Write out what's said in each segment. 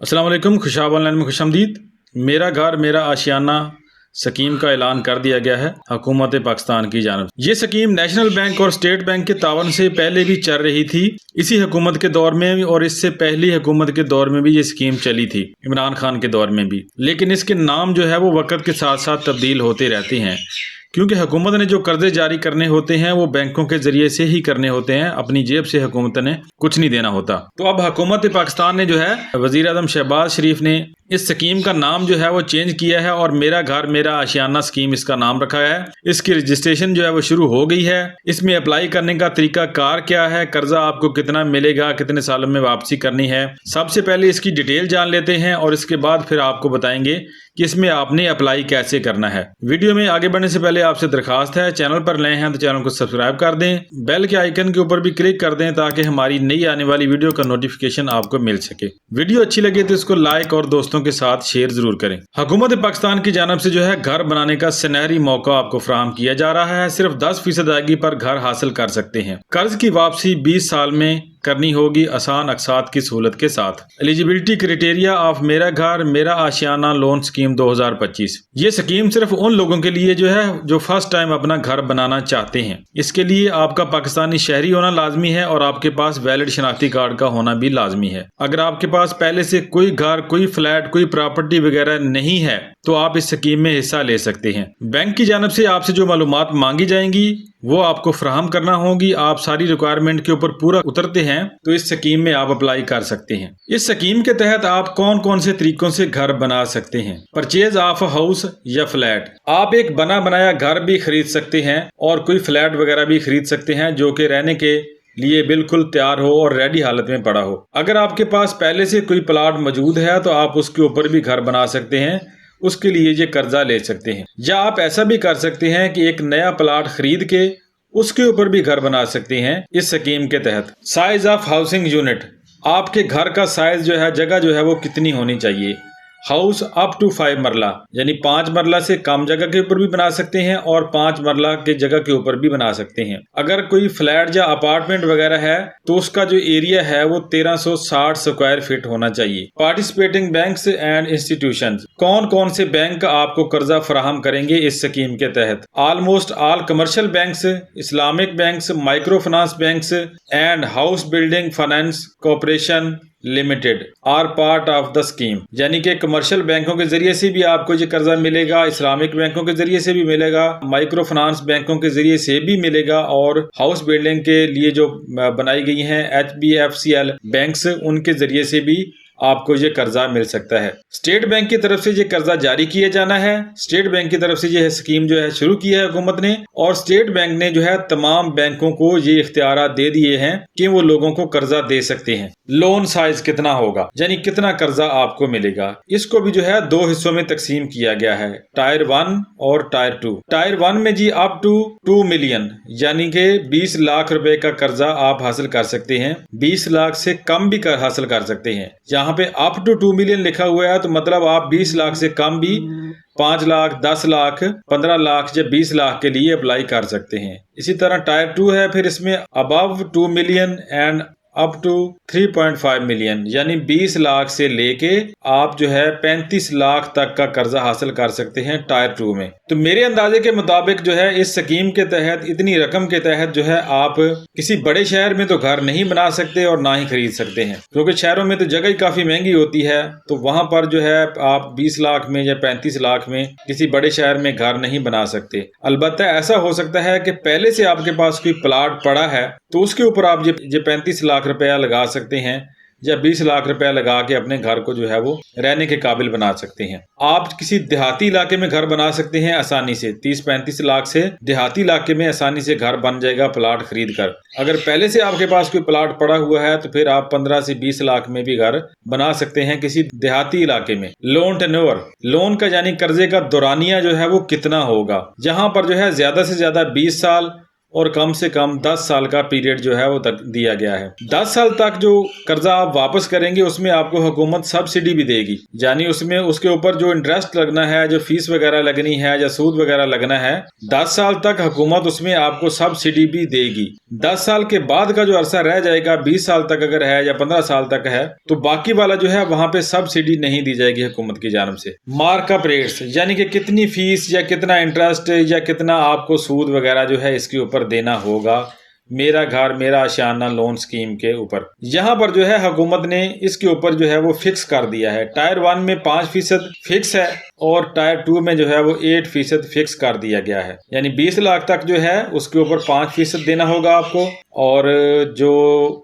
अस्सलाम वालेकुम। खुशाब ऑनलाइन में खुशामदीद। मेरा घर मेरा आशियाना स्कीम का ऐलान कर दिया गया है हुकूमत पाकिस्तान की जानिब। ये स्कीम नेशनल बैंक और स्टेट बैंक के तावन से पहले भी चल रही थी। इसी हुकूमत के दौर में और इससे पहली हुकूमत के दौर में भी ये स्कीम चली थी, इमरान खान के दौर में भी। लेकिन इसके नाम जो है वो वक्त के साथ साथ तब्दील होते रहते हैं, क्योंकि हुकूमत ने जो कर्जे जारी करने होते हैं वो बैंकों के जरिए से ही करने होते हैं। अपनी जेब से हुकूमत ने कुछ नहीं देना होता। तो अब हुकूमत पाकिस्तान ने जो है वजीर आज़म शहबाज शरीफ ने इस स्कीम का नाम जो है वो चेंज किया है और मेरा घर मेरा आशियाना स्कीम इसका नाम रखा है। इसकी रजिस्ट्रेशन जो है वो शुरू हो गई है। इसमें अप्लाई करने का तरीका कार क्या है, कर्जा आपको कितना मिलेगा, कितने सालों में वापसी करनी है, सबसे पहले इसकी डिटेल जान लेते हैं और इसके बाद फिर आपको बताएंगे कि इसमें आपने अप्लाई कैसे करना है। वीडियो में आगे बढ़ने से पहले आपसे दरखास्त है, चैनल पर नए हैं तो चैनल को सब्सक्राइब कर दें, बेल के आइकन के ऊपर भी क्लिक कर दें ताकि हमारी नई आने वाली वीडियो का नोटिफिकेशन आपको मिल सके। वीडियो अच्छी लगे तो इसको लाइक और दोस्तों के साथ शेयर जरूर करें। हुकूमत पाकिस्तान की जानिब से जो है घर बनाने का सुनहरी मौका आपको फराहम किया जा रहा है। सिर्फ 10% अदायगी पर घर हासिल कर सकते हैं। कर्ज की वापसी 20 साल में करनी होगी आसान अकसात की सहूलत के साथ। एलिजिबिलिटी क्राइटेरिया ऑफ मेरा घर मेरा आशियाना लोन स्कीम 2025। ये स्कीम सिर्फ उन लोगों के लिए जो है जो फर्स्ट टाइम अपना घर बनाना चाहते हैं। इसके लिए आपका पाकिस्तानी शहरी होना लाजमी है और आपके पास वैलिड शनाख्ती कार्ड का होना भी लाजमी है। अगर आपके पास पहले से कोई घर, कोई फ्लैट, कोई प्रॉपर्टी वगैरह नहीं है तो आप इस स्कीम में हिस्सा ले सकते हैं। बैंक की जानिब से आपसे जो मालूमात मांगी जाएंगी वो आपको फराहम करना होगी। आप सारी रिक्वायरमेंट के ऊपर पूरा उतरते हैं तो इस स्कीम में आप अप्लाई कर सकते हैं। इस स्कीम के तहत आप कौन कौन से तरीकों से घर बना सकते हैं। परचेज ऑफ हाउस या फ्लैट, आप एक बना बनाया घर भी खरीद सकते हैं और कोई फ्लैट वगैरह भी खरीद सकते हैं जो कि रहने के लिए बिल्कुल तैयार हो और रेडी हालत में पड़ा हो। अगर आपके पास पहले से कोई प्लाट मौजूद है तो आप उसके ऊपर भी घर बना सकते हैं, उसके लिए ये कर्जा ले सकते हैं। या आप ऐसा भी कर सकते हैं कि एक नया प्लाट खरीद के उसके ऊपर भी घर बना सकते हैं इस स्कीम के तहत। साइज ऑफ हाउसिंग यूनिट, आपके घर का साइज जो है, जगह जो है वो कितनी होनी चाहिए। हाउस अप टू 5 मरला, यानी 5 मरला से कम जगह के ऊपर भी बना सकते हैं और 5 मरला के जगह के ऊपर भी बना सकते हैं। अगर कोई फ्लैट या अपार्टमेंट वगैरह है तो उसका जो एरिया है वो 1360 स्क्वायर फीट होना चाहिए। पार्टिसिपेटिंग बैंक्स एंड इंस्टीट्यूशंस, कौन कौन से बैंक आपको कर्जा फराहम करेंगे इस स्कीम के तहत। Almost all commercial banks, Islamic banks, micro finance banks and house building finance corporation limited are part of the scheme. यानी कि कमर्शियल बैंकों के जरिए से भी आपको ये कर्जा मिलेगा, इस्लामिक बैंकों के जरिए से भी मिलेगा, माइक्रो फाइनेंस बैंकों के जरिए से भी मिलेगा और हाउस बिल्डिंग के लिए जो बनाई गई हैं HBFCL बैंक्स, उनके जरिए से भी आपको ये कर्जा मिल सकता है। स्टेट बैंक की तरफ से ये कर्जा जारी किया जाना है। स्टेट बैंक की तरफ से ये स्कीम जो है शुरू की है हुकूमत ने और स्टेट बैंक ने जो है तमाम बैंकों को ये इख्तियार दे दिए हैं कि वो लोगों को कर्जा दे सकते हैं। लोन साइज कितना होगा, यानी कितना कर्जा आपको मिलेगा, इसको भी जो है 2 हिस्सों में तकसीम किया गया है, टायर 1 और टायर 2। टायर 1 में जी अप टू 2 मिलियन यानी कि 20 लाख रुपए का कर्जा आप हासिल कर सकते हैं। 20 लाख से कम भी हासिल कर सकते हैं। यहाँ पे अप टू 2 मिलियन लिखा हुआ है तो मतलब आप 20 लाख से कम भी 5 लाख, 10 लाख, 15 लाख या 20 लाख के लिए अप्लाई कर सकते हैं। इसी तरह टायर 2 है, फिर इसमें above 2 million and up to 3.5 million यानी 20 लाख से लेके आप जो है 35 लाख तक का कर्जा हासिल कर सकते हैं टायर 2 में। तो मेरे अंदाजे के मुताबिक जो है इस स्कीम के तहत इतनी रकम के तहत जो है आप किसी बड़े शहर में तो घर नहीं बना सकते और ना ही खरीद सकते हैं, क्योंकि शहरों में तो जगह ही काफी महंगी होती है। तो वहां पर जो है आप 20 लाख में या 35 लाख में किसी बड़े शहर में घर नहीं बना सकते। अलबत्ता ऐसा हो सकता है कि पहले से आपके पास कोई प्लाट पड़ा है तो उसके ऊपर आप ये 35 लाख रुपया लगा सकते हैं या 20 लाख रुपया लगा के अपने घर को जो है वो रहने के काबिल बना सकते हैं। आप किसी देहाती इलाके में घर बना सकते हैं आसानी से। 30-35 लाख से देहाती इलाके में आसानी से घर बन जाएगा प्लाट खरीद कर। अगर पहले से आपके पास कोई प्लाट पड़ा हुआ है तो फिर आप 15 से 20 लाख में भी घर बना सकते हैं किसी देहाती इलाके में। लोन टेन्योर, लोन का यानी कर्जे का दौरानिया जो है वो कितना होगा। जहां पर जो है ज्यादा से ज्यादा 20 साल और कम से कम 10 साल का पीरियड जो है वो तक दिया गया है। 10 साल तक जो कर्जा आप वापस करेंगे उसमें आपको हुकूमत सब्सिडी भी देगी, यानी उसमें उसके ऊपर जो इंटरेस्ट लगना है, जो फीस वगैरह लगनी है या सूद वगैरह लगना है, 10 साल तक हुकूमत उसमें आपको सब्सिडी भी देगी। 10 साल के बाद का जो अरसा रह जाएगा, 20 साल तक अगर है या 15 साल तक है, तो बाकी वाला जो है वहां पे सब्सिडी नहीं दी जाएगी हुकूमत की जानब से। मार्कअप रेट्स यानी कि कितनी फीस या कितना इंटरेस्ट या कितना आपको सूद वगैरह जो है इसके ऊपर देना होगा मेरा घर मेरा आशियाना लोन स्कीम के ऊपर। यहाँ पर जो है हुकूमत ने इसके ऊपर जो है वो फिक्स कर दिया है। टायर 1 में 5% फिक्स है और टायर 2 में जो है वो 8% फिक्स कर दिया गया है, यानी 20 लाख तक जो है उसके ऊपर 5% देना होगा आपको, और जो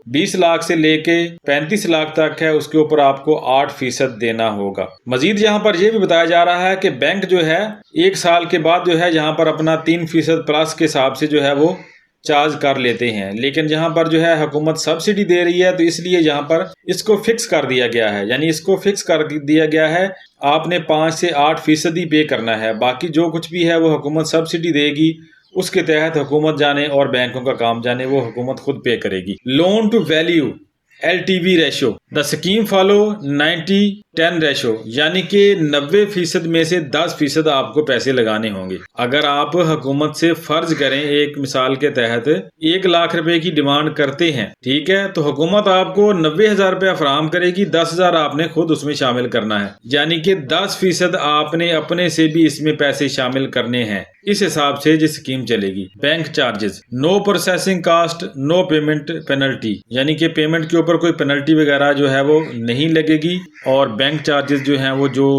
20 लाख से लेके 35 लाख तक है उसके ऊपर आपको 8% देना होगा। मजीद यहाँ पर यह भी बताया जा रहा है कि बैंक जो है 1 साल के बाद जो है यहाँ पर अपना 3% प्लस के हिसाब से जो है वो चार्ज कर लेते हैं, लेकिन यहाँ पर जो है हुकूमत सब्सिडी दे रही है तो इसलिए यहाँ पर इसको फिक्स कर दिया गया है, यानी इसको फिक्स कर दिया गया है आपने 5 से 8% ही पे करना है, बाकी जो कुछ भी है वो हुकूमत सब्सिडी देगी, उसके तहत हुकूमत जाने और बैंकों का काम जाने, वो हुकूमत खुद पे करेगी। Loan to value LTV ratio, the scheme follow 90-10 ratio, यानी कि 90% में से 10% आपको पैसे लगाने होंगे। अगर आप हुकूमत से फर्ज करें, एक मिसाल के तहत 1 लाख रुपए की डिमांड करते हैं, ठीक है, तो हुकूमत आपको 90,000 रुपया फराहम करेगी, 10,000 आपने खुद उसमें शामिल करना है, यानी कि 10% आपने अपने से भी इसमें पैसे शामिल करने हैं। इस हिसाब से ये स्कीम चलेगी। Bank charges, no processing cost, no payment penalty, यानी कि पेमेंट के ऊपर कोई पेनल्टी वगैरह जो है वो नहीं लगेगी, और बैंक चार्जेस जो हैं वो जो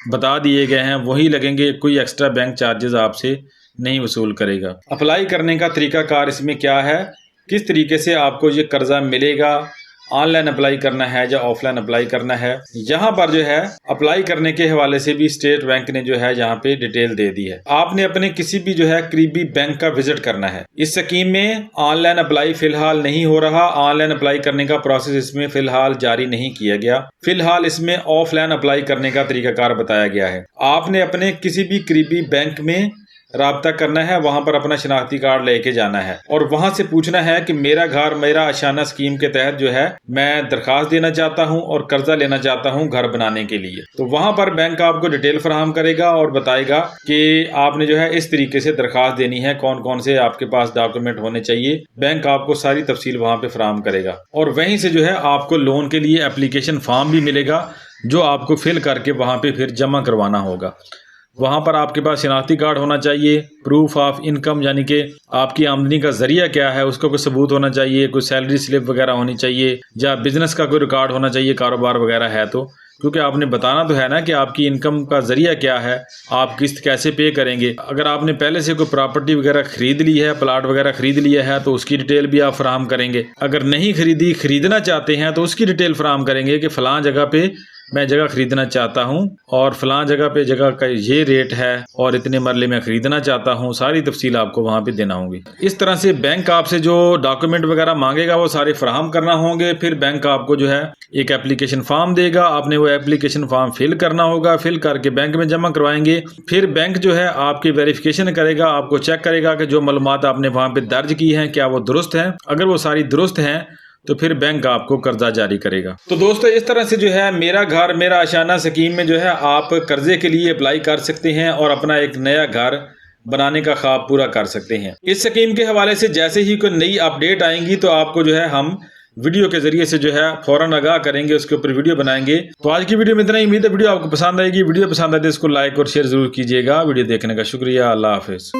बता दिए गए हैं वही लगेंगे, कोई एक्स्ट्रा बैंक चार्जेस आपसे नहीं वसूल करेगा। अप्लाई करने का तरीकाकार इसमें क्या है, किस तरीके से आपको ये कर्जा मिलेगा, ऑनलाइन अप्लाई करना है या ऑफलाइन अप्लाई करना है, यहाँ पर जो है अप्लाई करने के हवाले से भी स्टेट बैंक ने जो है यहाँ पे डिटेल दे दी है। आपने अपने किसी भी जो है करीबी बैंक का विजिट करना है। इस स्कीम में ऑनलाइन अप्लाई फिलहाल नहीं हो रहा, ऑनलाइन अप्लाई करने का प्रोसेस इसमें फिलहाल जारी नहीं किया गया, फिलहाल इसमें ऑफलाइन अप्लाई करने का तरीकाकार बताया गया है। आपने अपने किसी भी करीबी बैंक में राब्ता करना है, वहां पर अपना शनाख्ती कार्ड लेके जाना है और वहां से पूछना है कि मेरा घर मेरा आशियाना स्कीम के तहत जो है मैं दरखास्त देना चाहता हूं और कर्जा लेना चाहता हूं घर बनाने के लिए। तो वहां पर बैंक आपको डिटेल फराहम करेगा और बताएगा कि आपने जो है इस तरीके से दरखास्त देनी है, कौन कौन से आपके पास डॉक्यूमेंट होने चाहिए। बैंक आपको सारी तफसील वहां पे फराहम करेगा और वहीं से जो है आपको लोन के लिए एप्लीकेशन फॉर्म भी मिलेगा जो आपको फिल करके वहां पे फिर जमा करवाना होगा। वहाँ पर आपके पास शनाख्ती कार्ड होना चाहिए, प्रूफ ऑफ इनकम यानी कि आपकी आमदनी का जरिया क्या है उसका कोई सबूत होना चाहिए, कोई सैलरी स्लिप वगैरह होनी चाहिए, या बिजनेस का कोई रिकॉर्ड होना चाहिए, कारोबार वगैरह है तो, क्योंकि आपने बताना तो है ना कि आपकी इनकम का जरिया क्या है, आप किस्त कैसे पे करेंगे। अगर आपने पहले से कोई प्रॉपर्टी वगैरह खरीद ली है, प्लाट वगैरह खरीद लिया है तो उसकी डिटेल भी आप फराहम करेंगे। अगर नहीं खरीदना चाहते हैं तो उसकी डिटेल फराहम करेंगे कि फलां जगह पे मैं जगह खरीदना चाहता हूं और फलां जगह पे जगह का ये रेट है और इतने मरले में खरीदना चाहता हूं, सारी तफसील आपको वहां पे देना होगी। इस तरह से बैंक आपसे जो डॉक्यूमेंट वगैरह मांगेगा वो सारे फराहम करना होंगे। फिर बैंक आपको जो है एक एप्लीकेशन फॉर्म देगा, आपने वो एप्लीकेशन फॉर्म फिल करना होगा, फिल करके बैंक में जमा करवाएंगे। फिर बैंक जो है आपकी वेरिफिकेशन करेगा, आपको चेक करेगा कि जो मालूमात आपने वहां पे दर्ज की हैं क्या वो दुरुस्त हैं। अगर वो सारी दुरुस्त हैं तो फिर बैंक आपको कर्जा जारी करेगा। तो दोस्तों इस तरह से जो है मेरा घर मेरा आशियाना स्कीम में जो है आप कर्जे के लिए अप्लाई कर सकते हैं और अपना एक नया घर बनाने का ख्वाब पूरा कर सकते हैं। इस स्कीम के हवाले से जैसे ही कोई नई अपडेट आएंगी तो आपको जो है हम वीडियो के जरिए से जो है फौरन आगाह करेंगे, उसके ऊपर वीडियो बनाएंगे। तो आज की वीडियो में इतना ही। उम्मीद है वीडियो आपको पसंद आएगी। वीडियो पसंद आए तो इसको लाइक और शेयर जरूर कीजिएगा। वीडियो देखने का शुक्रिया। अल्लाह हाफिज।